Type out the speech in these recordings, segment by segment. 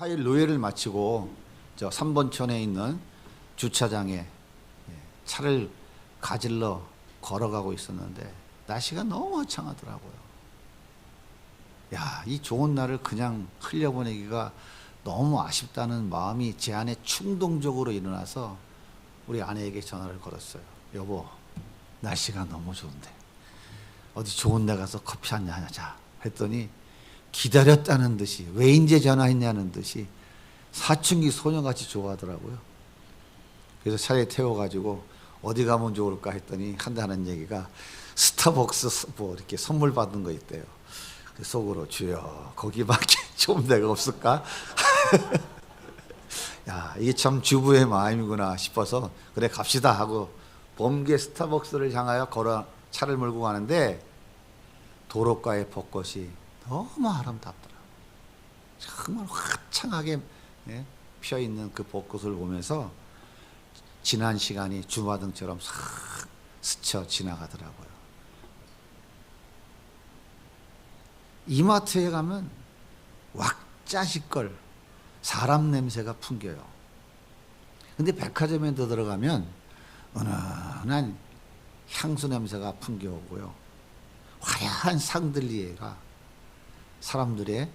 화요일 노예를 마치고 저 3번천에 있는 주차장에 차를 가질러 걸어가고 있었는데 날씨가 너무 화창하더라고요. 야, 이 좋은 날을 그냥 흘려보내기가 너무 아쉽다는 마음이 제 안에 충동적으로 일어나서 우리 아내에게 전화를 걸었어요. 여보, 날씨가 너무 좋은데 어디 좋은 데 가서 커피 한잔 하자 했더니 기다렸다는 듯이 왜 이제 전화했냐는 듯이 사춘기 소녀같이 좋아하더라고요. 그래서 차에 태워가지고 어디 가면 좋을까 했더니 한다는 얘기가 스타벅스 뭐 이렇게 선물 받은 거 있대요. 그 속으로 주여 거기밖에 좋은 데가 없을까? 야, 이게 참 주부의 마음이구나 싶어서 그래 갑시다 하고 범계 스타벅스를 향하여 걸어 차를 몰고 가는데 도로가의 벚꽃이 너무 아름답더라고요. 정말 화창하게 피어있는 그 벚꽃을 보면서 지난 시간이 주마등처럼 싹 스쳐 지나가더라고요. 이마트에 가면 왁자지껄 사람 냄새가 풍겨요. 근데 백화점에 들어가면 은은한 향수 냄새가 풍겨오고요. 화려한 상들리에가 사람들의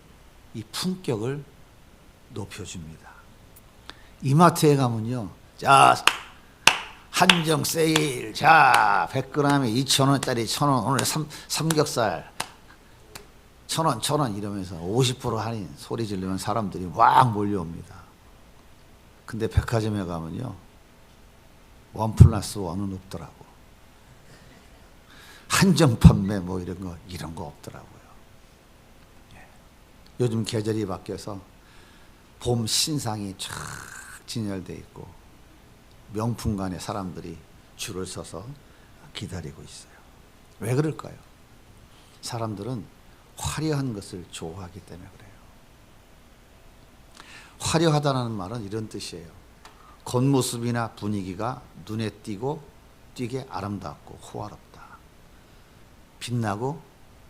이 품격을 높여줍니다. 이마트에 가면요. 자, 한정 세일. 자, 100g에 2,000원짜리 1,000원. 오늘 삼겹살 1,000원, 1,000원 이러면서 50% 할인 소리 지르면 사람들이 막 몰려옵니다. 근데 백화점에 가면요. 1+1은 없더라고. 한정 판매 뭐 이런 거 없더라고요. 요즘 계절이 바뀌어서 봄 신상이 쫙 진열되어 있고 명품관에 사람들이 줄을 서서 기다리고 있어요. 왜 그럴까요? 사람들은 화려한 것을 좋아하기 때문에 그래요. 화려하다는 말은 이런 뜻이에요. 겉모습이나 분위기가 눈에 띄게 아름답고 호화롭다. 빛나고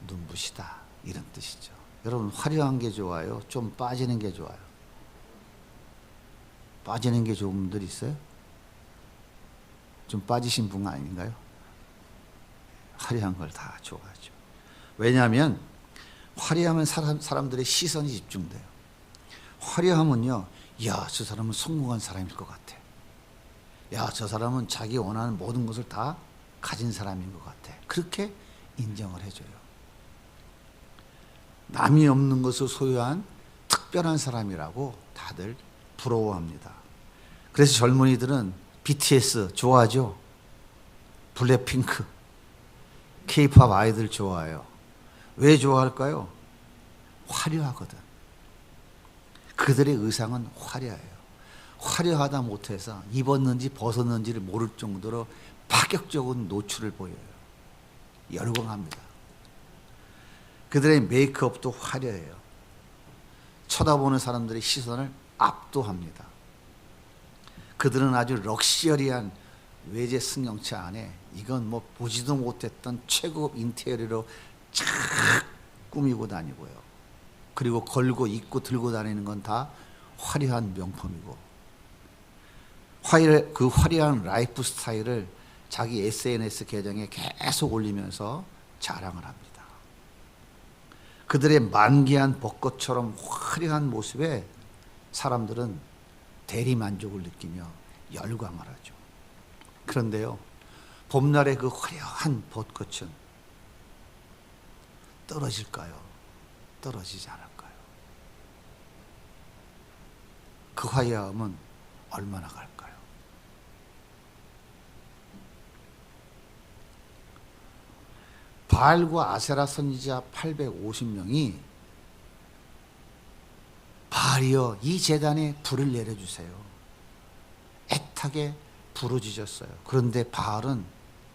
눈부시다. 이런 뜻이죠. 여러분 화려한 게 좋아요? 좀 빠지는 게 좋아요? 빠지는 게 좋은 분들 있어요? 좀 빠지신 분 아닌가요? 화려한 걸 다 좋아하죠. 왜냐하면 화려하면 사람들의 시선이 집중돼요. 화려하면요, 야, 저 사람은 성공한 사람일 것 같아. 야, 저 사람은 자기 원하는 모든 것을 다 가진 사람인 것 같아. 그렇게 인정을 해줘요. 남이 없는 것을 소유한 특별한 사람이라고 다들 부러워합니다. 그래서 젊은이들은 BTS 좋아하죠? 블랙핑크, K-팝 아이들 좋아해요. 왜 좋아할까요? 화려하거든. 그들의 의상은 화려해요. 화려하다 못해서 입었는지 벗었는지를 모를 정도로 파격적인 노출을 보여요. 열광합니다. 그들의 메이크업도 화려해요. 쳐다보는 사람들의 시선을 압도합니다. 그들은 아주 럭셔리한 외제 승용차 안에 이건 뭐 보지도 못했던 최고급 인테리어로 쫙 꾸미고 다니고요. 그리고 걸고 입고 들고 다니는 건 다 화려한 명품이고 그 화려한 라이프 스타일을 자기 SNS 계정에 계속 올리면서 자랑을 합니다. 그들의 만개한 벚꽃처럼 화려한 모습에 사람들은 대리만족을 느끼며 열광을 하죠. 그런데요, 봄날의 그 화려한 벚꽃은 떨어질까요? 떨어지지 않을까요? 그 화려함은 얼마나 갈까요? 바알과 아세라 선지자 850명이 바알이여 이 제단에 불을 내려주세요. 애타게 부르짖었어요. 그런데 바알은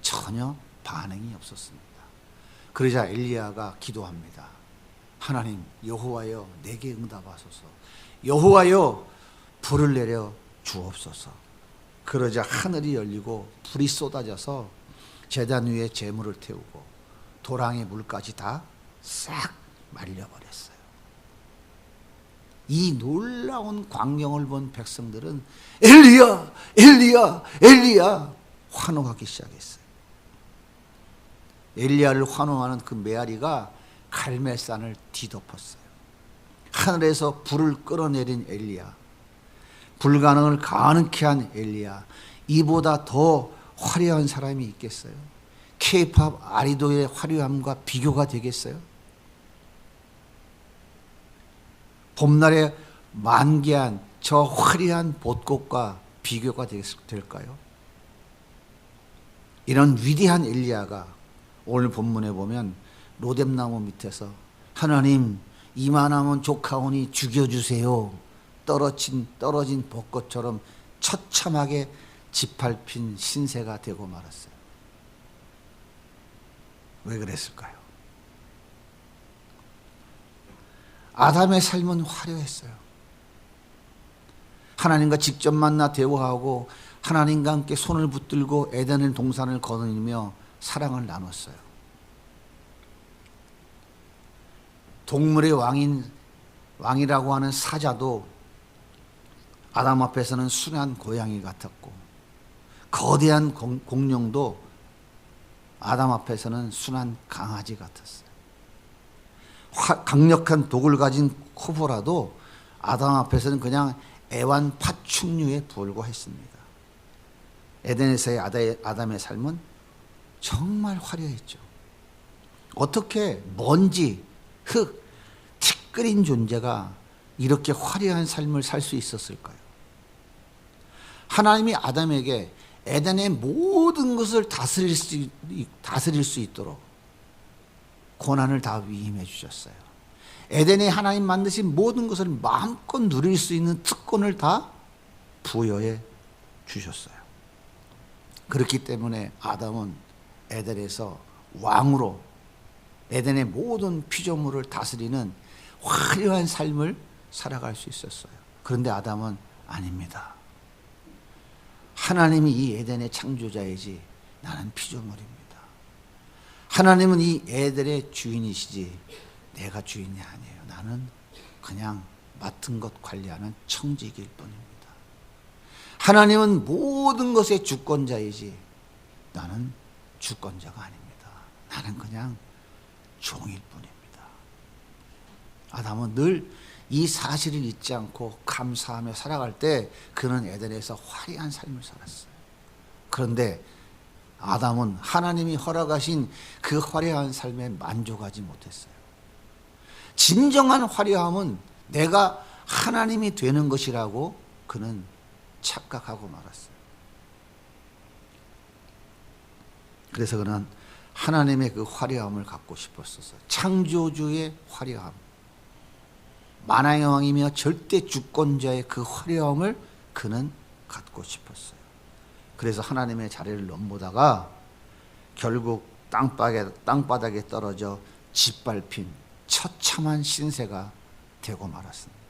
전혀 반응이 없었습니다. 그러자 엘리야가 기도합니다. 하나님 여호와여 내게 응답하소서. 여호와여 불을 내려 주옵소서. 그러자 하늘이 열리고 불이 쏟아져서 제단 위에 제물을 태우고 도랑의 물까지 다 싹 말려버렸어요. 이 놀라운 광경을 본 백성들은 엘리야, 엘리야, 엘리야 환호하기 시작했어요. 엘리야를 환호하는 그 메아리가 갈멜산을 뒤덮었어요. 하늘에서 불을 끌어내린 엘리야, 불가능을 가능케 한 엘리야, 이보다 더 화려한 사람이 있겠어요? K-팝 아리도의 화려함과 비교가 되겠어요? 봄날에 만개한 저 화려한 벚꽃과 비교가 될까요? 이런 위대한 엘리야가 오늘 본문에 보면 로뎀나무 밑에서 하나님 이만하면 조카오니 죽여주세요. 떨어진 벚꽃처럼 처참하게 짓밟힌 신세가 되고 말았어요. 왜 그랬을까요? 아담의 삶은 화려했어요. 하나님과 직접 만나 대화하고 하나님과 함께 손을 붙들고 에덴의 동산을 거느리며 사랑을 나눴어요. 동물의 왕이라고 하는 사자도 아담 앞에서는 순한 고양이 같았고, 거대한 공룡도 아담 앞에서는 순한 강아지 같았어요. 강력한 독을 가진 코브라도 아담 앞에서는 그냥 애완 파충류에 불과했습니다. 에덴에서의 아담의 삶은 정말 화려했죠. 어떻게 먼지, 흙, 티끌인 존재가 이렇게 화려한 삶을 살 수 있었을까요? 하나님이 아담에게 에덴의 모든 것을 다스릴 수 있도록 권한을 다 위임해 주셨어요. 에덴에 하나님 만드신 모든 것을 마음껏 누릴 수 있는 특권을 다 부여해 주셨어요. 그렇기 때문에 아담은 에덴에서 왕으로 에덴의 모든 피조물을 다스리는 화려한 삶을 살아갈 수 있었어요. 그런데 아담은 아닙니다. 하나님이 이 에덴의 창조자이지 나는 피조물입니다. 하나님은 이 에덴의 주인이시지 내가 주인이 아니에요. 나는 그냥 맡은 것 관리하는 청지기일 뿐입니다. 하나님은 모든 것의 주권자이지 나는 주권자가 아닙니다. 나는 그냥 종일 뿐입니다. 아담은 늘 이 사실을 잊지 않고 감사하며 살아갈 때 그는 에덴에서 화려한 삶을 살았어요. 그런데 아담은 하나님이 허락하신 그 화려한 삶에 만족하지 못했어요. 진정한 화려함은 내가 하나님이 되는 것이라고 그는 착각하고 말았어요. 그래서 그는 하나님의 그 화려함을 갖고 싶었어요. 창조주의 화려함, 만왕의 왕이며 절대 주권자의 그 화려함을 그는 갖고 싶었어요. 그래서 하나님의 자리를 넘보다가 결국 땅바닥에 떨어져 짓밟힌 처참한 신세가 되고 말았습니다.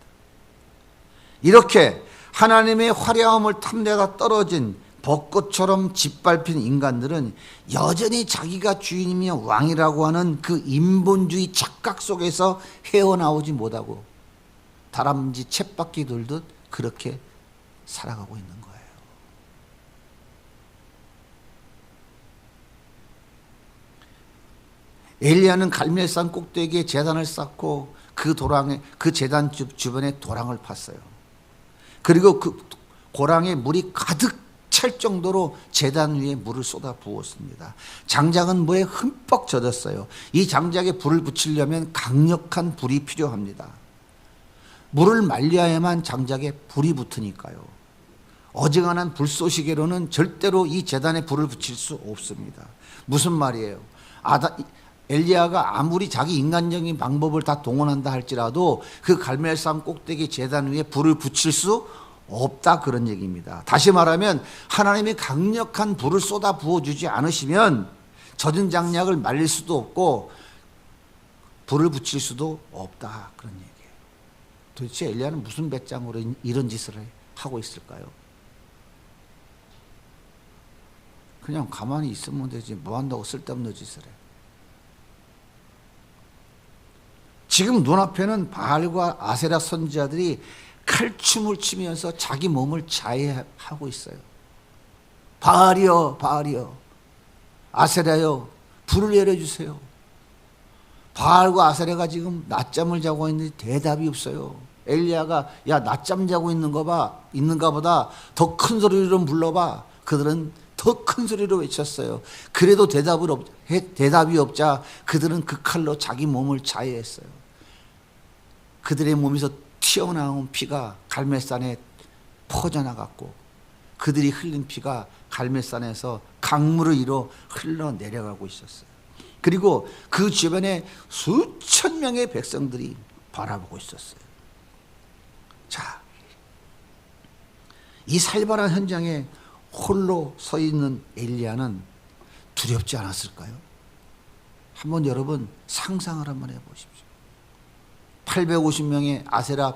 이렇게 하나님의 화려함을 탐내다 떨어진 벚꽃처럼 짓밟힌 인간들은 여전히 자기가 주인이며 왕이라고 하는 그 인본주의 착각 속에서 헤어나오지 못하고 다람쥐 쳇바퀴 돌듯 그렇게 살아가고 있는 거예요. 엘리야는 갈멜산 꼭대기에 제단을 쌓고 그 제단 주변에 도랑을 팠어요. 그리고 그 고랑에 물이 가득 찰 정도로 제단 위에 물을 쏟아 부었습니다. 장작은 뭐에 흠뻑 젖었어요. 이 장작에 불을 붙이려면 강력한 불이 필요합니다. 물을 말려야만 장작에 불이 붙으니까요. 어지간한 불쏘시개로는 절대로 이 제단에 불을 붙일 수 없습니다. 무슨 말이에요? 엘리야가 아무리 자기 인간적인 방법을 다 동원한다 할지라도 그 갈멜산 꼭대기 제단 위에 불을 붙일 수 없다, 그런 얘기입니다. 다시 말하면 하나님이 강력한 불을 쏟아 부어주지 않으시면 젖은 장작을 말릴 수도 없고 불을 붙일 수도 없다, 그런 얘기예요. 도대체 엘리야는 무슨 배짱으로 이런 짓을 하고 있을까요? 그냥 가만히 있으면 되지 뭐 한다고 쓸데없는 짓을 해. 지금 눈앞에는 바알과 아세라 선지자들이 칼춤을 추면서 자기 몸을 자해하고 있어요. 바알이여, 바알이여, 아세라여, 불을 내려주세요. 바알과 아세라가 지금 낮잠을 자고 있는데 대답이 없어요. 엘리야가 야, 낮잠 자고 있는가 보다 더 큰 소리로 불러봐. 그들은 더 큰 소리로 외쳤어요. 그래도 대답이 없자 그들은 그 칼로 자기 몸을 자해했어요. 그들의 몸에서 튀어나온 피가 갈멜산에 퍼져나갔고 그들이 흘린 피가 갈멜산에서 강물을 이뤄 흘러내려가고 있었어요. 그리고 그 주변에 수천 명의 백성들이 바라보고 있었어요. 자, 이 살벌한 현장에 홀로 서 있는 엘리야는 두렵지 않았을까요? 한번 여러분 상상을 한번 해보십시오. 850명의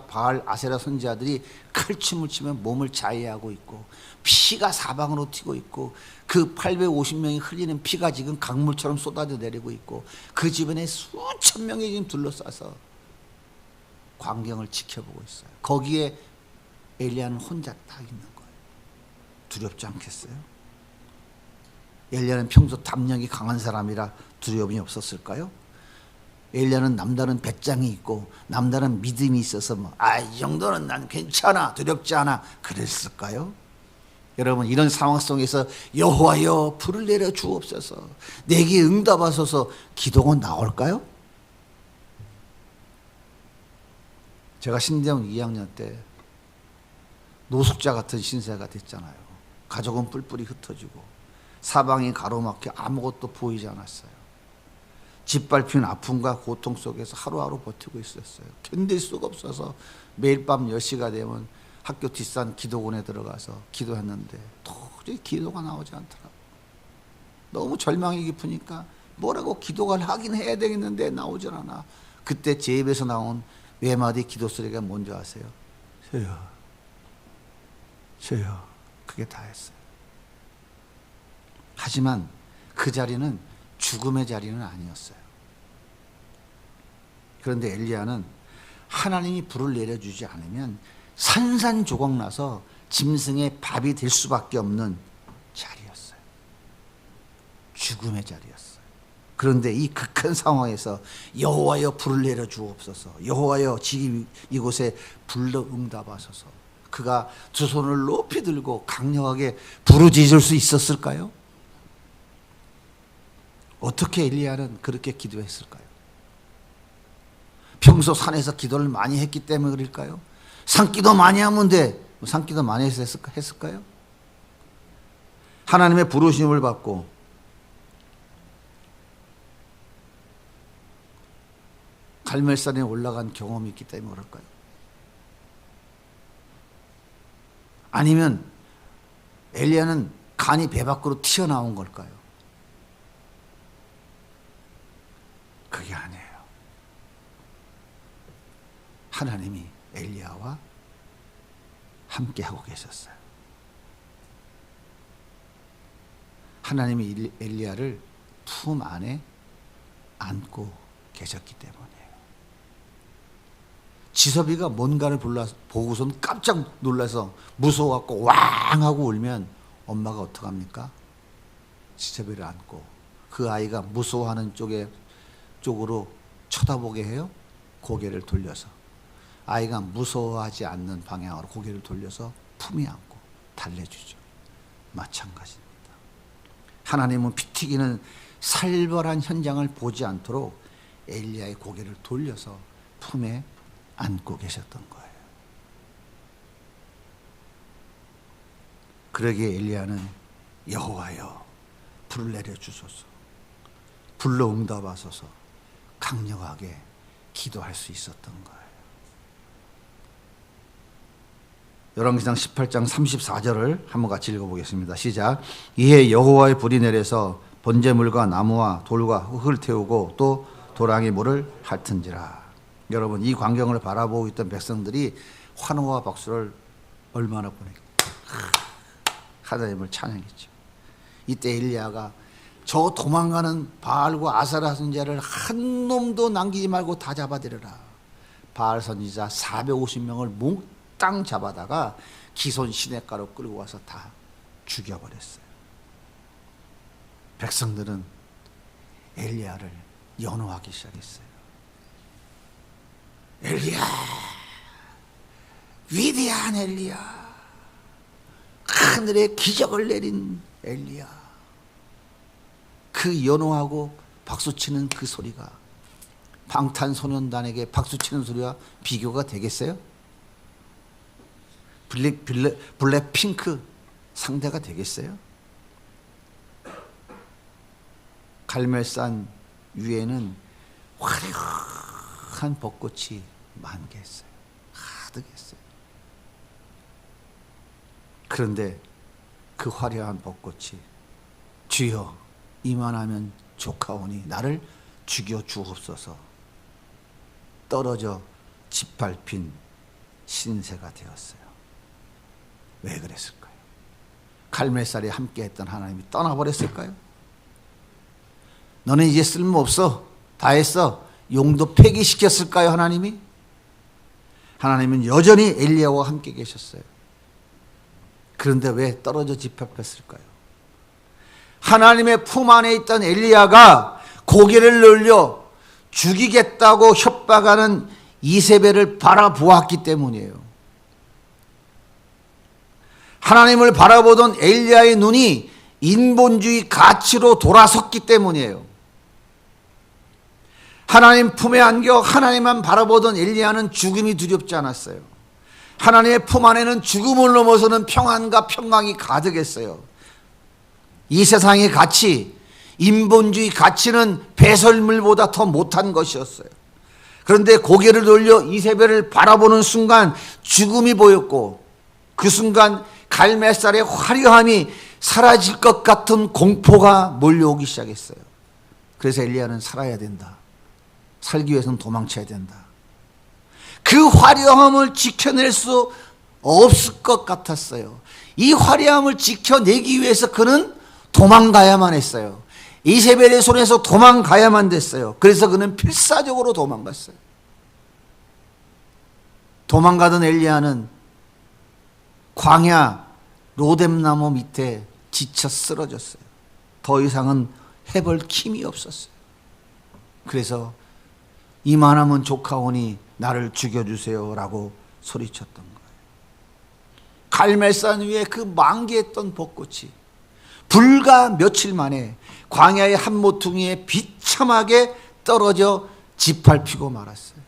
바알 아세라 선지자들이 칼춤을 추며 몸을 자해하고 있고 피가 사방으로 튀고 있고 그 850명이 흘리는 피가 지금 강물처럼 쏟아져 내리고 있고 그 주변에 수천 명이 지금 둘러싸서 광경을 지켜보고 있어요. 거기에 엘리야는 혼자 딱 있는 거예요. 두렵지 않겠어요? 엘리야는 평소 담력이 강한 사람이라 두려움이 없었을까요? 엘리야는 남다른 배짱이 있고 남다른 믿음이 있어서 이 정도는 난 괜찮아, 두렵지 않아 그랬을까요? 여러분, 이런 상황 속에서 여호와여 불을 내려 주옵소서, 내게 응답하소서 기도가 나올까요? 제가 신대원 2학년 때 노숙자 같은 신세가 됐잖아요. 가족은 뿔뿔이 흩어지고 사방이 가로막혀 아무것도 보이지 않았어요. 짓밟힌 아픔과 고통 속에서 하루하루 버티고 있었어요. 견딜 수가 없어서 매일 밤 10시가 되면 학교 뒷산 기도원에 들어가서 기도했는데 도저히 기도가 나오지 않더라고요. 너무 절망이 깊으니까 뭐라고 기도를 하긴 해야 되겠는데 나오질 않아. 그때 제 입에서 나온 외마디 기도 소리가 뭔지 아세요? 주여, 주여. 그게 다였어요. 하지만 그 자리는 죽음의 자리는 아니었어요. 그런데 엘리야는 하나님이 불을 내려주지 않으면 산산조각 나서 짐승의 밥이 될 수밖에 없는 자리였어요. 죽음의 자리였어요. 그런데 이 극한 상황에서 여호와여 불을 내려 주옵소서, 여호와여 지금 이곳에 불러 응답하소서, 그가 두 손을 높이 들고 강력하게 부르짖을 수 있었을까요? 어떻게 엘리야는 그렇게 기도했을까요? 평소 산에서 기도를 많이 했기 때문에 그럴까요? 산기도 많이 하면 돼. 산기도 많이 했을까요? 하나님의 부르심을 받고 갈멜산에 올라간 경험이 있기 때문에 그럴까요? 아니면 엘리야는 간이 배 밖으로 튀어나온 걸까요? 그게 아니에요. 하나님이 엘리야와 함께하고 계셨어요. 하나님이 엘리야를 품 안에 안고 계셨기 때문이에요. 지섭이가 뭔가를 보고선 깜짝 놀라서 무서워갖고 왕 하고 울면 엄마가 어떡합니까? 지섭이를 안고 그 아이가 무서워하는 쪽으로 쳐다보게 해요. 고개를 돌려서 아이가 무서워하지 않는 방향으로 고개를 돌려서 품에 안고 달래주죠. 마찬가지입니다. 하나님은 피 튀기는 살벌한 현장을 보지 않도록 엘리야의 고개를 돌려서 품에 안고 계셨던 거예요. 그러기에 엘리야는 여호와여 불을 내려주소서, 불로 응답하소서 강력하게 기도할 수 있었던 거예요. 열왕기상 18장 34절을 한번 같이 읽어보겠습니다. 시작. 이에 여호와의 불이 내려서 번제물과 나무와 돌과 흙을 태우고 또 도랑의 물을 핥은지라. 여러분, 이 광경을 바라보고 있던 백성들이 환호와 박수를 얼마나 보냈고 하나님을 찬양했죠. 이때 엘리야가 저 도망가는 바알과 아사라 선지자를 한 놈도 남기지 말고 다 잡아들여라. 바알 선지자 450명을 몽땅 잡아다가 기손 시냇가로 끌고 와서 다 죽여버렸어요. 백성들은 엘리야를 연호하기 시작했어요. 엘리야, 위대한 엘리야, 하늘에 기적을 내린 엘리야. 그 연호하고 박수치는 그 소리가 방탄소년단에게 박수치는 소리와 비교가 되겠어요? 블랙핑크 상대가 되겠어요? 갈멜산 위에는 화려한 벚꽃이 만개했어요. 가득했어요. 그런데 그 화려한 벚꽃이 주여 이만하면 좋가오니 나를 죽여 주옵소서 떨어져 짓밟힌 신세가 되었어요. 왜 그랬을까요? 갈멜살에 함께했던 하나님이 떠나버렸을까요? 너는 이제 쓸모없어, 다 했어, 용도 폐기시켰을까요? 하나님이? 하나님은 여전히 엘리야와 함께 계셨어요. 그런데 왜 떨어져 짓밟혔을까요? 하나님의 품 안에 있던 엘리야가 고개를 돌려 죽이겠다고 협박하는 이세벨을 바라보았기 때문이에요. 하나님을 바라보던 엘리야의 눈이 인본주의 가치로 돌아섰기 때문이에요. 하나님 품에 안겨 하나님만 바라보던 엘리야는 죽음이 두렵지 않았어요. 하나님의 품 안에는 죽음을 넘어서는 평안과 평강이 가득했어요. 이 세상의 가치, 인본주의 가치는 배설물보다 더 못한 것이었어요. 그런데 고개를 돌려 이세벨을 바라보는 순간 죽음이 보였고, 그 순간 갈멜살의 화려함이 사라질 것 같은 공포가 몰려오기 시작했어요. 그래서 엘리야는 살아야 된다. 살기 위해서는 도망쳐야 된다. 그 화려함을 지켜낼 수 없을 것 같았어요. 이 화려함을 지켜내기 위해서 그는 도망가야만 했어요. 이세벨의 손에서 도망가야만 됐어요. 그래서 그는 필사적으로 도망갔어요. 도망가던 엘리야는 광야 로뎀나무 밑에 지쳐 쓰러졌어요. 더 이상은 해볼 힘이 없었어요. 그래서 이만하면 좋가오니 나를 죽여주세요 라고 소리쳤던 거예요. 갈멜산 위에 그 만개했던 벚꽃이 불과 며칠 만에 광야의 한 모퉁이에 비참하게 떨어져 짓밟히고 말았어요.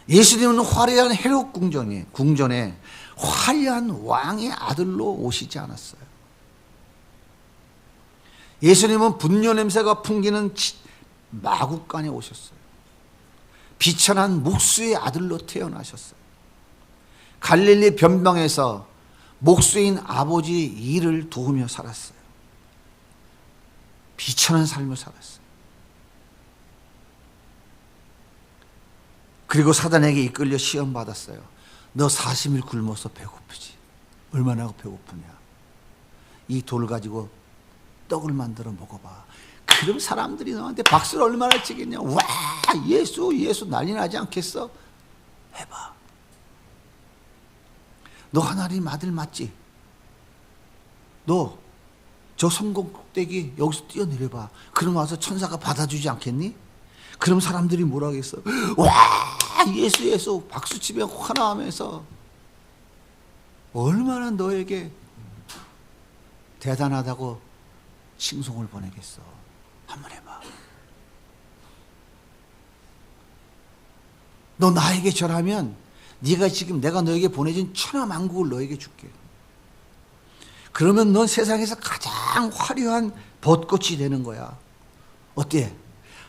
예수님은 화려한 헤롯 궁전에 화려한 왕의 아들로 오시지 않았어요. 예수님은 분뇨 냄새가 풍기는 마국간에 오셨어요. 비천한 목수의 아들로 태어나셨어요. 갈릴리 변방에서 목수인 아버지 일을 도우며 살았어요. 비천한 삶을 살았어요. 그리고 사단에게 이끌려 시험 받았어요. 너 40일 굶어서 배고프지? 얼마나 배고프냐? 이 돌 가지고 떡을 만들어 먹어봐. 그럼 사람들이 너한테 박수를 얼마나 치겠냐? 와, 예수 난리 나지 않겠어? 해봐. 너 하나님 아들 맞지? 너 저 성공 꼭대기 여기서 뛰어내려봐. 그럼 와서 천사가 받아주지 않겠니? 그럼 사람들이 뭐라 하겠어? 와, 예수 박수치며 환호하면서 얼마나 너에게 대단하다고 칭송을 보내겠어. 한번 해봐. 너 나에게 절하면 네가 지금 내가 너에게 보내준 천하만국을 너에게 줄게. 그러면 넌 세상에서 가장 화려한 벚꽃이 되는 거야. 어때?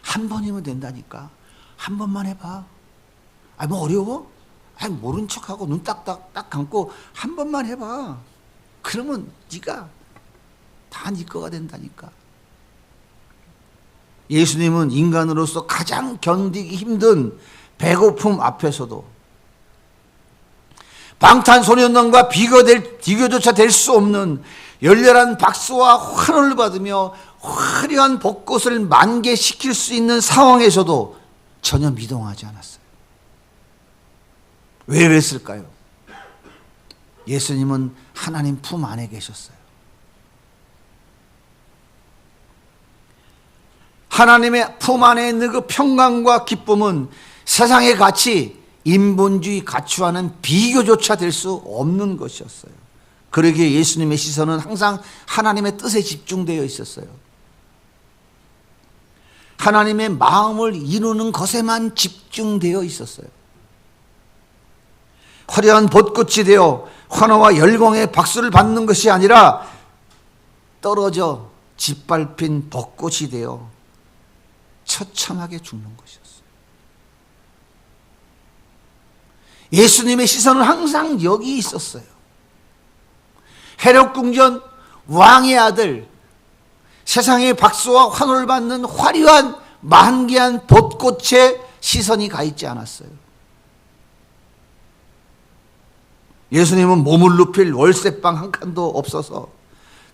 한 번이면 된다니까. 한 번만 해봐. 뭐 어려워? 모른 척하고 눈 딱 감고 한 번만 해봐. 그러면 네가 다 네 거가 된다니까. 예수님은 인간으로서 가장 견디기 힘든 배고픔 앞에서도 방탄소년단과 비교조차 될 수 없는 열렬한 박수와 환호를 받으며 화려한 벚꽃을 만개시킬 수 있는 상황에서도 전혀 미동하지 않았어요. 왜 그랬을까요? 예수님은 하나님 품 안에 계셨어요. 하나님의 품 안에 있는 그 평강과 기쁨은 세상의 가치, 인본주의 가치와는 비교조차 될 수 없는 것이었어요. 그러기에 예수님의 시선은 항상 하나님의 뜻에 집중되어 있었어요. 하나님의 마음을 이루는 것에만 집중되어 있었어요. 화려한 벚꽃이 되어 환호와 열광의 박수를 받는 것이 아니라 떨어져 짓밟힌 벚꽃이 되어 처참하게 죽는 것이었어요. 예수님의 시선은 항상 여기 있었어요. 헤롯 궁전 왕의 아들, 세상의 박수와 환호를 받는 화려한 만개한 벚꽃에 시선이 가 있지 않았어요. 예수님은 몸을 눕힐 월세방 한 칸도 없어서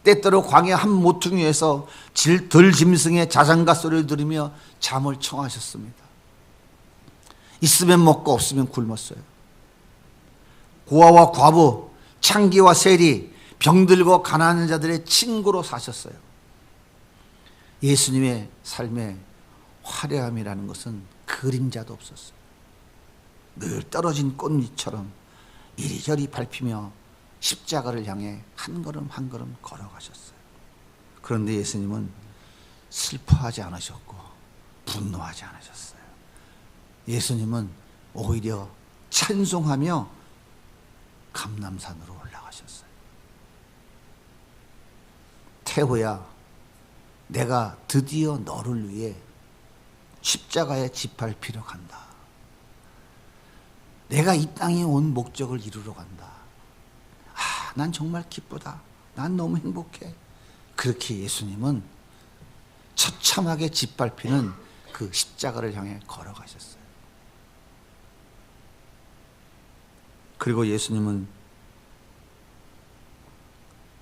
때때로 광야 한 모퉁이에서 들짐승의 자장가 소리를 들으며 잠을 청하셨습니다. 있으면 먹고 없으면 굶었어요. 고아와 과부, 창기와 세리, 병들고 가난한 자들의 친구로 사셨어요. 예수님의 삶의 화려함이라는 것은 그림자도 없었어요. 늘 떨어진 꽃잎처럼 이리저리 밟히며 십자가를 향해 한 걸음 한 걸음 걸어가셨어요. 그런데 예수님은 슬퍼하지 않으셨고 분노하지 않으셨어요. 예수님은 오히려 찬송하며 감람산으로 올라가셨어요. 태호야, 내가 드디어 너를 위해 십자가에 짓밟히러 간다. 내가 이 땅에 온 목적을 이루러 간다. 아, 난 정말 기쁘다. 난 너무 행복해. 그렇게 예수님은 처참하게 짓밟히는 그 십자가를 향해 걸어가셨어요. 그리고 예수님은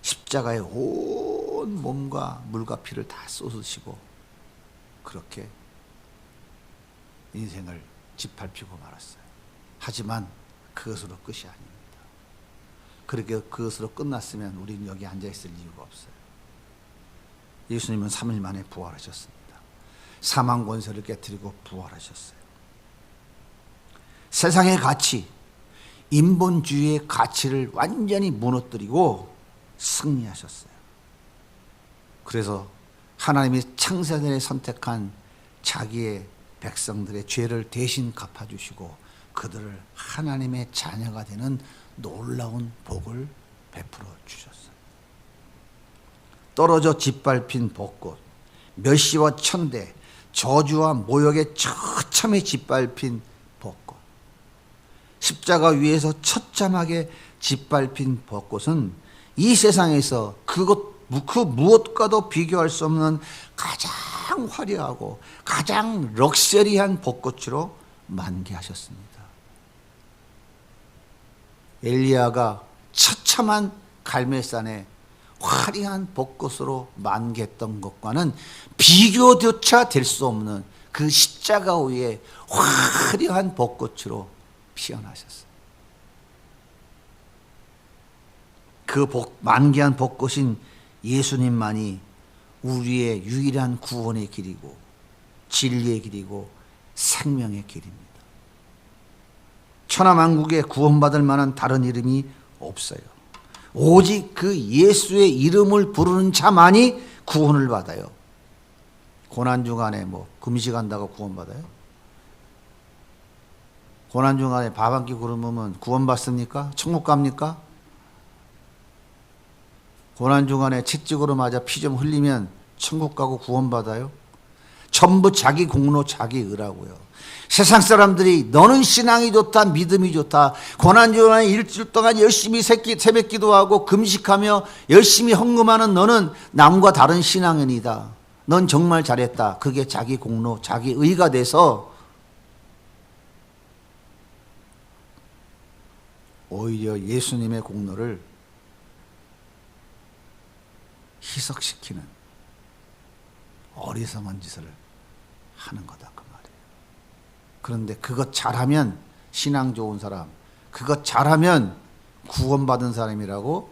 십자가에 온 몸과 물과 피를 다 쏟으시고 그렇게 인생을 짓밟히고 말았어요. 하지만 그것으로 끝이 아닙니다. 그렇게 그것으로 끝났으면 우리는 여기 앉아있을 이유가 없어요. 예수님은 3일 만에 부활하셨습니다. 사망 권세를 깨뜨리고 부활하셨어요. 세상의 가치, 인본주의의 가치를 완전히 무너뜨리고 승리하셨어요. 그래서 하나님이 창세전에 선택한 자기의 백성들의 죄를 대신 갚아주시고 그들을 하나님의 자녀가 되는 놀라운 복을 베풀어 주셨어요. 떨어져 짓밟힌 벚꽃, 멸시와 천대, 저주와 모욕에 처참히 짓밟힌 벚꽃, 십자가 위에서 처참하게 짓밟힌 벚꽃은 이 세상에서 그 무엇과도 비교할 수 없는 가장 화려하고 가장 럭셔리한 벚꽃으로 만개하셨습니다. 엘리야가 처참한 갈멜산에 화려한 벚꽃으로 만개했던 것과는 비교조차 될 수 없는 그 십자가 위에 화려한 벚꽃으로 피어나셨어요. 그 만개한 벚꽃인 예수님만이 우리의 유일한 구원의 길이고 진리의 길이고 생명의 길입니다. 천하만국에 구원받을 만한 다른 이름이 없어요. 오직 그 예수의 이름을 부르는 자만이 구원을 받아요. 고난주간에 금식한다고 구원받아요? 고난주간에 밥 한 끼 굶으면 구원받습니까? 천국 갑니까? 고난주간에 채찍으로 맞아 피 좀 흘리면 천국 가고 구원받아요? 전부 자기 공로 자기 의라고요. 세상 사람들이 너는 신앙이 좋다, 믿음이 좋다, 고난주간에 일주일 동안 열심히 새벽 기도하고 금식하며 열심히 헌금하는 너는 남과 다른 신앙인이다, 넌 정말 잘했다, 그게 자기 공로 자기 의가 돼서 오히려 예수님의 공로를 희석시키는 어리석은 짓을 하는 거다 그 말이에요. 그런데 그것 잘하면 신앙 좋은 사람, 그것 잘하면 구원받은 사람이라고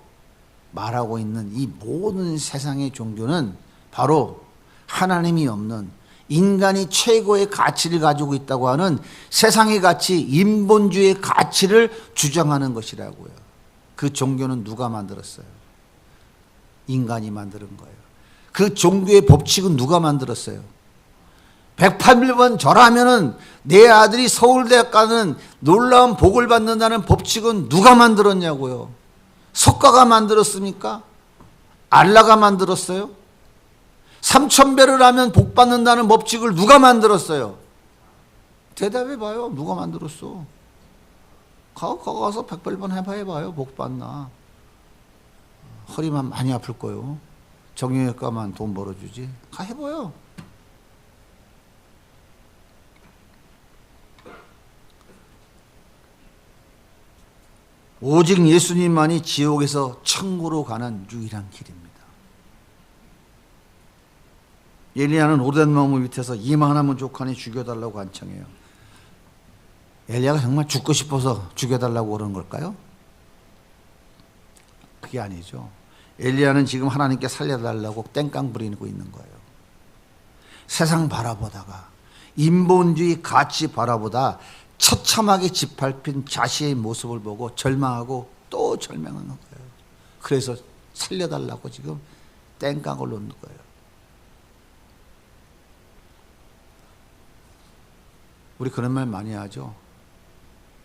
말하고 있는 이 모든 세상의 종교는 바로 하나님이 없는 인간이 최고의 가치를 가지고 있다고 하는 세상의 가치, 인본주의의 가치를 주장하는 것이라고요. 그 종교는 누가 만들었어요? 인간이 만드는 거예요. 그 종교의 법칙은 누가 만들었어요? 108번 절하면은 내 아들이 서울대학 가는 놀라운 복을 받는다는 법칙은 누가 만들었냐고요? 석가가 만들었습니까? 알라가 만들었어요? 3000배를 하면 복 받는다는 법칙을 누가 만들었어요? 대답해봐요. 누가 만들었어? 가서 108번 해봐요. 복 받나? 허리만 많이 아플 거요. 정형외과만 돈 벌어주지. 가 해봐요. 오직 예수님만이 지옥에서 천국으로 가는 유일한 길입니다. 엘리야는 오랜 나무 밑에서 이만하면 족하니 죽여달라고 간청해요. 엘리야가 정말 죽고 싶어서 죽여달라고 그러는 걸까요? 그게 아니죠. 엘리야는 지금 하나님께 살려달라고 땡깡 부리고 있는 거예요. 세상 바라보다가 인본주의 가치 바라보다 처참하게 짓밟힌 자신의 모습을 보고 절망하고 또 절망하는 거예요. 그래서 살려달라고 지금 땡깡을 놓는 거예요. 우리 그런 말 많이 하죠.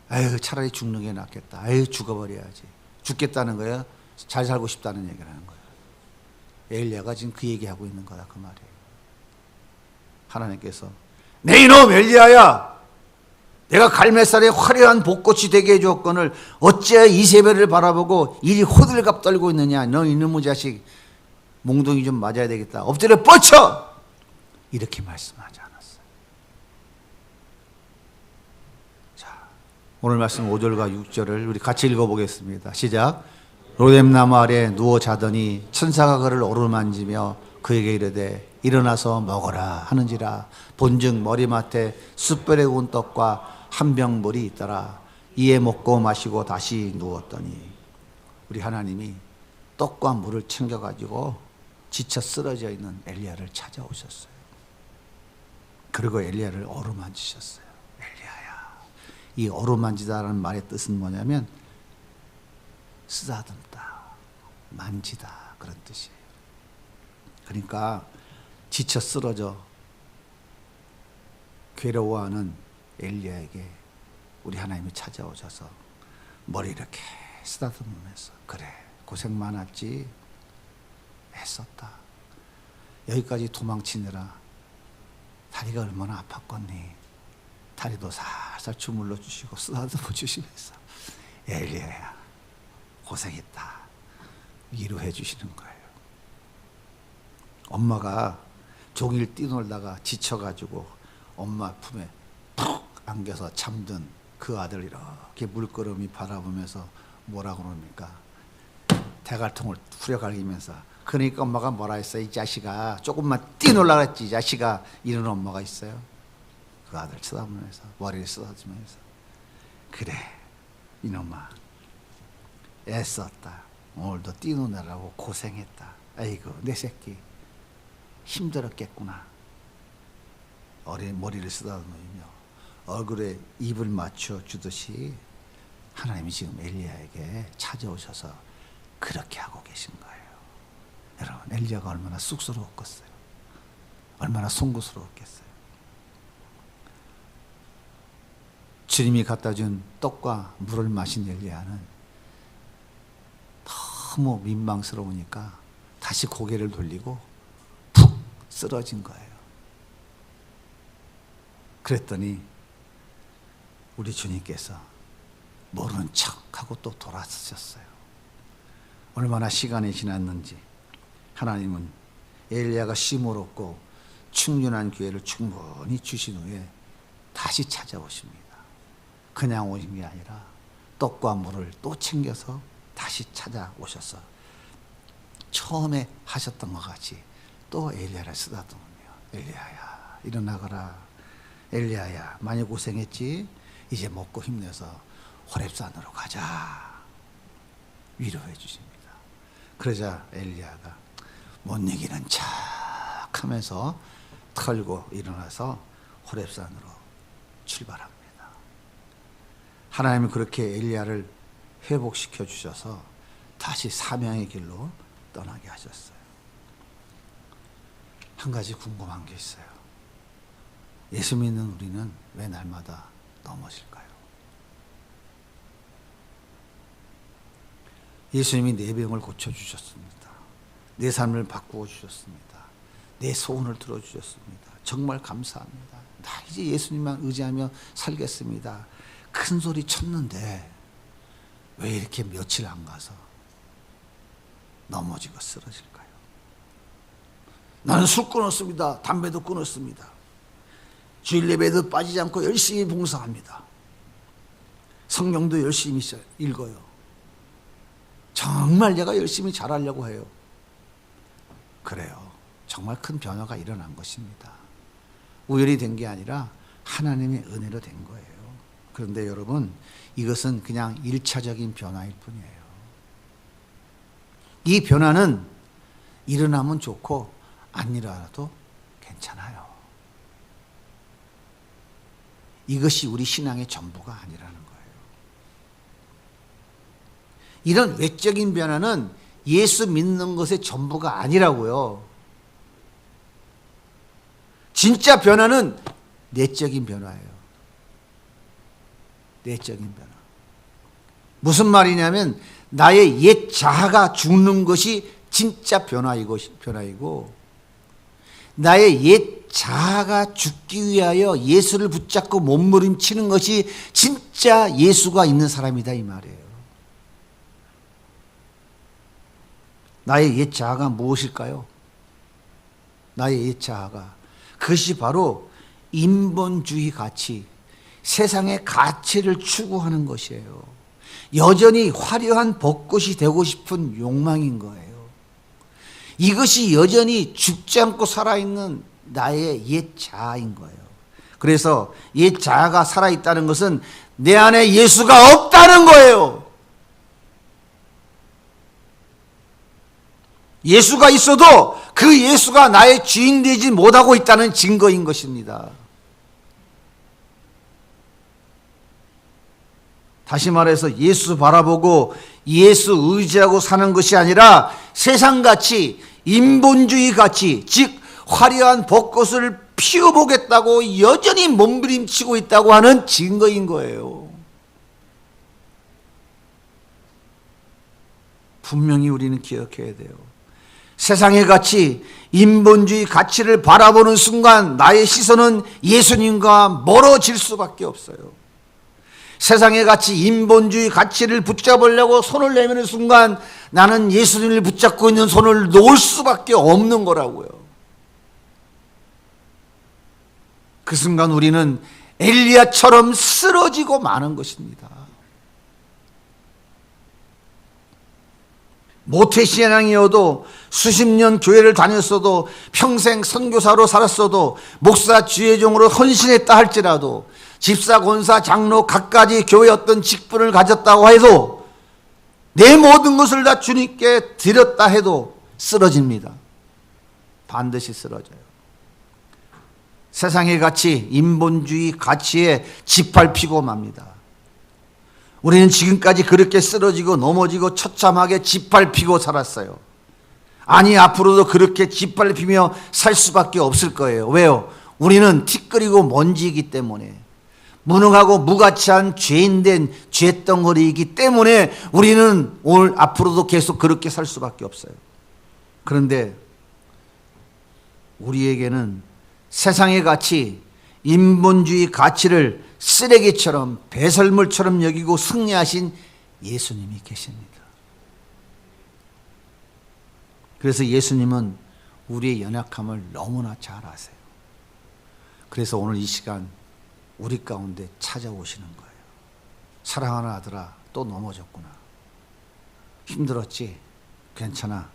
아유, 차라리 죽는 게 낫겠다. 아유, 죽어버려야지. 죽겠다는 거예요. 잘 살고 싶다는 얘기를 하는 거예요. 엘리야가 지금 그 얘기하고 있는 거다 그 말이에요. 하나님께서 내 이놈 엘리야야, 내가 갈매살에 화려한 복꽃이 되게 해주었거늘 어찌하여 이세벨을 바라보고 이리 호들갑 떨고 있느냐. 너 이놈의 자식, 몽둥이 좀 맞아야 되겠다. 엎드려 뻗쳐! 이렇게 말씀하지 않았어요. 자, 오늘 말씀 5절과 6절을 우리 같이 읽어보겠습니다. 시작. 로뎀나무 아래 누워 자더니 천사가 그를 어루만지며 그에게 이르되 일어나서 먹어라 하는지라. 본즉 머리맡에 숯불에 구운 떡과 한 병 물이 있더라. 이에 먹고 마시고 다시 누웠더니 우리 하나님이 떡과 물을 챙겨가지고 지쳐 쓰러져 있는 엘리야를 찾아오셨어요. 그리고 엘리야를 어루만지셨어요. 엘리야야. 이 어루만지다라는 말의 뜻은 뭐냐면 쓰다듬다, 만지다 그런 뜻이에요. 그러니까 지쳐 쓰러져 괴로워하는 엘리야에게 우리 하나님이 찾아오셔서 머리 이렇게 쓰다듬으면서 그래 고생 많았지, 애썼다, 여기까지 도망치느라 다리가 얼마나 아팠겠니. 다리도 살살 주물러 주시고 쓰다듬어 주시면서 엘리야야 고생했다 위로해 주시는 거예요. 엄마가 종일 뛰놀다가 지쳐가지고 엄마 품에 푹 안겨서 잠든 그 아들 이렇게 물끄러미 바라보면서 뭐라고 그럽니까? 대갈통을 후려갈기면서. 그러니까 엄마가 뭐라 했어? 이 자식아 조금만 뛰놀라 그랬지 이 자식아. 이런 엄마가 있어요? 그 아들 쳐다보면서 머리를 쓰다듬으면서 그래 이놈아 애썼다, 오늘도 뛰노느라고 고생했다, 아이고 내 새끼 힘들었겠구나. 어린 머리를 쓰다듬으며 얼굴에 입을 맞춰 주듯이 하나님이 지금 엘리야에게 찾아오셔서 그렇게 하고 계신 거예요. 여러분 엘리야가 얼마나 쑥스러웠겠어요. 얼마나 송구스러웠겠어요. 주님이 갖다 준 떡과 물을 마신 엘리야는 너무 민망스러우니까 다시 고개를 돌리고 푹 쓰러진 거예요. 그랬더니 우리 주님께서 모르는 척하고 또 돌아서셨어요. 얼마나 시간이 지났는지 하나님은 엘리야가 쉼을 얻고 충분한 기회를 충분히 주신 후에 다시 찾아오십니다. 그냥 오신 게 아니라 떡과 물을 또 챙겨서 다시 찾아오셔서 처음에 하셨던 것 같이 또 엘리야를 쓰다듬으며 엘리야야 일어나거라. 엘리야야 많이 고생했지? 이제 먹고 힘내서 호렙산으로 가자. 위로해 주십니다. 그러자 엘리야가 못 이기는 척 하면서 털고 일어나서 호렙산으로 출발합니다. 하나님은 그렇게 엘리야를 회복시켜 주셔서 다시 사명의 길로 떠나게 하셨어요. 한 가지 궁금한 게 있어요. 예수 믿는 우리는 왜 날마다 넘어질까요? 예수님이 내 병을 고쳐주셨습니다. 내 삶을 바꾸어 주셨습니다. 내 소원을 들어주셨습니다. 정말 감사합니다. 나 이제 예수님만 의지하며 살겠습니다. 큰 소리 쳤는데 왜 이렇게 며칠 안 가서 넘어지고 쓰러질까요? 나는 술 끊었습니다. 담배도 끊었습니다. 주일 예배도 빠지지 않고 열심히 봉사합니다. 성경도 열심히 읽어요. 정말 내가 열심히 잘하려고 해요. 그래요. 정말 큰 변화가 일어난 것입니다. 우연히 된 게 아니라 하나님의 은혜로 된 거예요. 그런데 여러분, 이것은 그냥 1차적인 변화일 뿐이에요. 이 변화는 일어나면 좋고 안 일어나도 괜찮아요. 이것이 우리 신앙의 전부가 아니라는 거예요. 이런 외적인 변화는 예수 믿는 것의 전부가 아니라고요. 진짜 변화는 내적인 변화예요. 내적인 변화. 무슨 말이냐면 나의 옛 자아가 죽는 것이 진짜 변화이고 나의 옛 자아가 죽기 위하여 예수를 붙잡고 몸부림치는 것이 진짜 예수가 있는 사람이다 이 말이에요. 나의 옛 자아가 무엇일까요? 나의 옛 자아가 그것이 바로 인본주의 가치, 세상의 가치를 추구하는 것이에요. 여전히 화려한 벚꽃이 되고 싶은 욕망인 거예요. 이것이 여전히 죽지 않고 살아있는 나의 옛 자아인 거예요. 그래서 옛 자아가 살아있다는 것은 내 안에 예수가 없다는 거예요. 예수가 있어도 그 예수가 나의 주인 되지 못하고 있다는 증거인 것입니다. 다시 말해서 예수 바라보고 예수 의지하고 사는 것이 아니라 세상같이 인본주의 같이 즉 화려한 벚꽃을 피워보겠다고 여전히 몸부림치고 있다고 하는 증거인 거예요. 분명히 우리는 기억해야 돼요. 세상의 가치, 인본주의 가치를 바라보는 순간 나의 시선은 예수님과 멀어질 수밖에 없어요. 세상의 가치, 인본주의 가치를 붙잡으려고 손을 내미는 순간 나는 예수님을 붙잡고 있는 손을 놓을 수밖에 없는 거라고요. 그 순간 우리는 엘리야처럼 쓰러지고 마는 것입니다. 모태신앙이어도 수십 년 교회를 다녔어도 평생 선교사로 살았어도 목사 주예종으로 헌신했다 할지라도 집사, 권사, 장로 각가지 교회 어떤 직분을 가졌다고 해도 내 모든 것을 다 주님께 드렸다 해도 쓰러집니다. 반드시 쓰러져요. 세상의 가치, 인본주의 가치에 짓밟히고 맙니다. 우리는 지금까지 그렇게 쓰러지고 넘어지고 처참하게 짓밟히고 살았어요. 아니 앞으로도 그렇게 짓밟히며 살 수밖에 없을 거예요. 왜요? 우리는 티끌이고 먼지이기 때문에 무능하고 무가치한 죄인된 죄덩어리이기 때문에 우리는 오늘 앞으로도 계속 그렇게 살 수밖에 없어요. 그런데 우리에게는 세상의 가치, 인본주의 가치를 쓰레기처럼 배설물처럼 여기고 승리하신 예수님이 계십니다. 그래서 예수님은 우리의 연약함을 너무나 잘 아세요. 그래서 오늘 이 시간 우리 가운데 찾아오시는 거예요. 사랑하는 아들아, 또 넘어졌구나. 힘들었지? 괜찮아.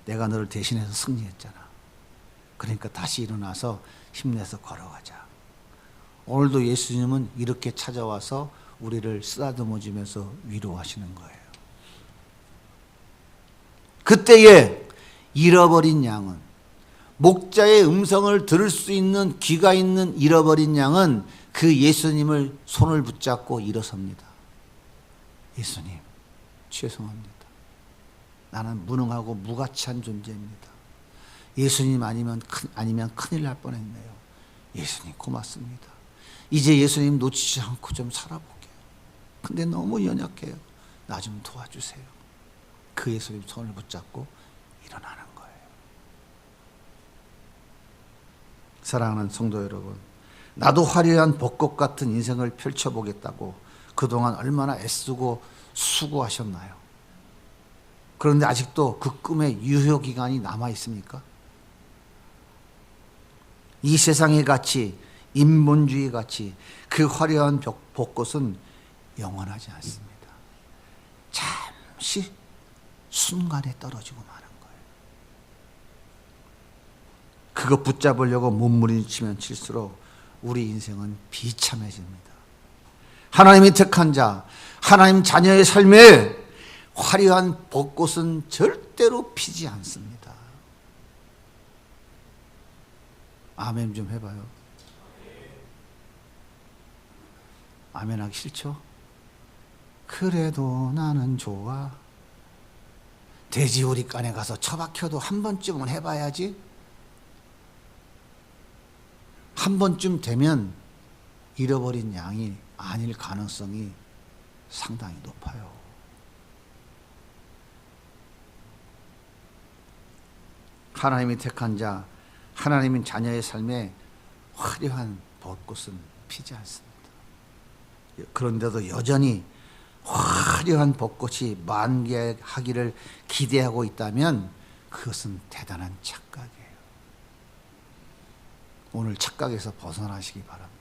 내가 너를 대신해서 승리했잖아. 그러니까 다시 일어나서 힘내서 걸어가자. 오늘도 예수님은 이렇게 찾아와서 우리를 쓰다듬어주면서 위로하시는 거예요. 그때에 잃어버린 양은, 목자의 음성을 들을 수 있는 귀가 있는 잃어버린 양은 그 예수님을 손을 붙잡고 일어섭니다. 예수님, 죄송합니다. 나는 무능하고 무가치한 존재입니다. 예수님 아니면 큰일 날 뻔했네요. 예수님 고맙습니다. 이제 예수님 놓치지 않고 좀 살아볼게요. 근데 너무 연약해요. 나 좀 도와주세요. 그 예수님 손을 붙잡고 일어나는 거예요. 사랑하는 성도 여러분, 나도 화려한 벚꽃 같은 인생을 펼쳐보겠다고 그동안 얼마나 애쓰고 수고하셨나요? 그런데 아직도 그 꿈의 유효기간이 남아있습니까? 이 세상의 가치, 인본주의 가치, 그 화려한 벚꽃은 영원하지 않습니다. 잠시 순간에 떨어지고 마는 거예요. 그거 붙잡으려고 몸부림치면 칠수록 우리 인생은 비참해집니다. 하나님이 택한 자, 하나님 자녀의 삶에 화려한 벚꽃은 절대로 피지 않습니다. 아멘 좀 해봐요. 아멘 하기 싫죠? 그래도 나는 좋아. 돼지우리간에 가서 처박혀도 한 번쯤은 해봐야지. 한 번쯤 되면 잃어버린 양이 아닐 가능성이 상당히 높아요. 하나님이 택한 자, 하나님인 자녀의 삶에 화려한 벚꽃은 피지 않습니다. 그런데도 여전히 화려한 벚꽃이 만개하기를 기대하고 있다면 그것은 대단한 착각이에요. 오늘 착각에서 벗어나시기 바랍니다.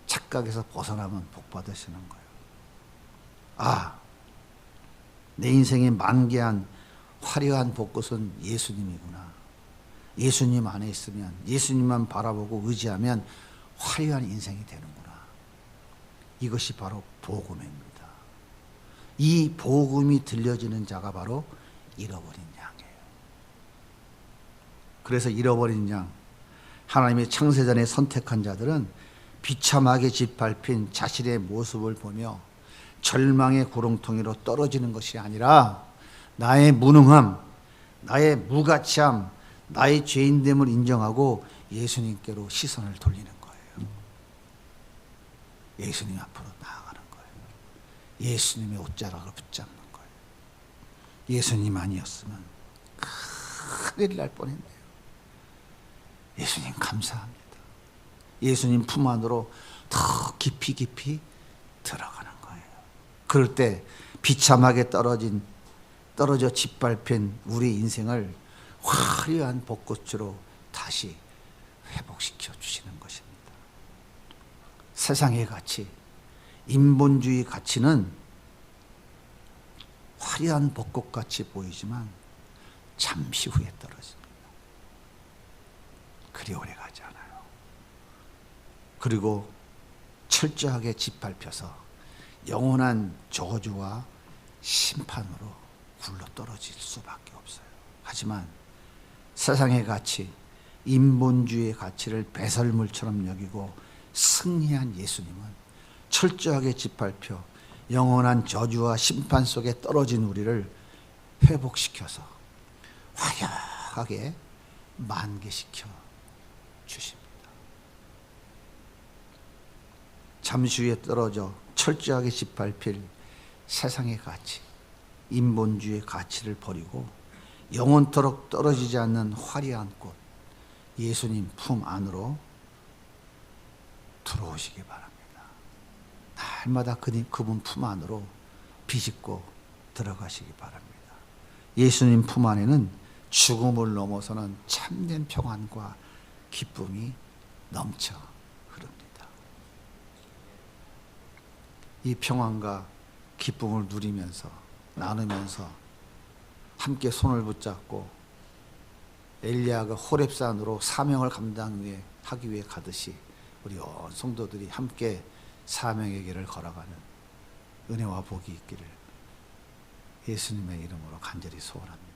착각에서 벗어나면 복 받으시는 거예요. 아, 내 인생에 만개한 화려한 벚꽃은 예수님이구나. 예수님 안에 있으면, 예수님만 바라보고 의지하면 화려한 인생이 되는구나. 이것이 바로 복음입니다. 이 복음이 들려지는 자가 바로 잃어버린 양이에요. 그래서 잃어버린 양, 하나님의 창세전에 선택한 자들은 비참하게 짓밟힌 자신의 모습을 보며 절망의 구렁텅이로 떨어지는 것이 아니라 나의 무능함, 나의 무가치함, 나의 죄인됨을 인정하고 예수님께로 시선을 돌리는 거예요. 예수님 앞으로 나아가는 거예요. 예수님의 옷자락을 붙잡는 거예요. 예수님 아니었으면 큰일 날 뻔했네요. 예수님 감사합니다. 예수님 품 안으로 더 깊이 들어가는 거예요. 그럴 때 비참하게 떨어져 짓밟힌 우리 인생을 화려한 벚꽃으로 다시 회복시켜 주시는 것입니다. 세상의 가치, 인본주의 가치는 화려한 벚꽃같이 보이지만 잠시 후에 떨어집니다. 그리 오래 가지 않아요. 그리고 철저하게 짓밟혀서 영원한 저주와 심판으로 굴러 떨어질 수밖에 없어요. 하지만 세상의 가치, 인본주의의 가치를 배설물처럼 여기고 승리한 예수님은 철저하게 짓밟혀 영원한 저주와 심판 속에 떨어진 우리를 회복시켜서 화려하게 만개시켜 주십니다. 잠시 후에 떨어져 철저하게 짓밟힐 세상의 가치, 인본주의의 가치를 버리고 영원토록 떨어지지 않는 화려한 꽃, 예수님 품 안으로 들어오시기 바랍니다. 날마다 그분 품 안으로 비집고 들어가시기 바랍니다. 예수님 품 안에는 죽음을 넘어서는 참된 평안과 기쁨이 넘쳐 흐릅니다. 이 평안과 기쁨을 누리면서 나누면서 함께 손을 붙잡고 엘리야가 호렙산으로 사명을 감당하기 위해 가듯이 우리 온 성도들이 함께 사명의 길을 걸어가는 은혜와 복이 있기를 예수님의 이름으로 간절히 소원합니다.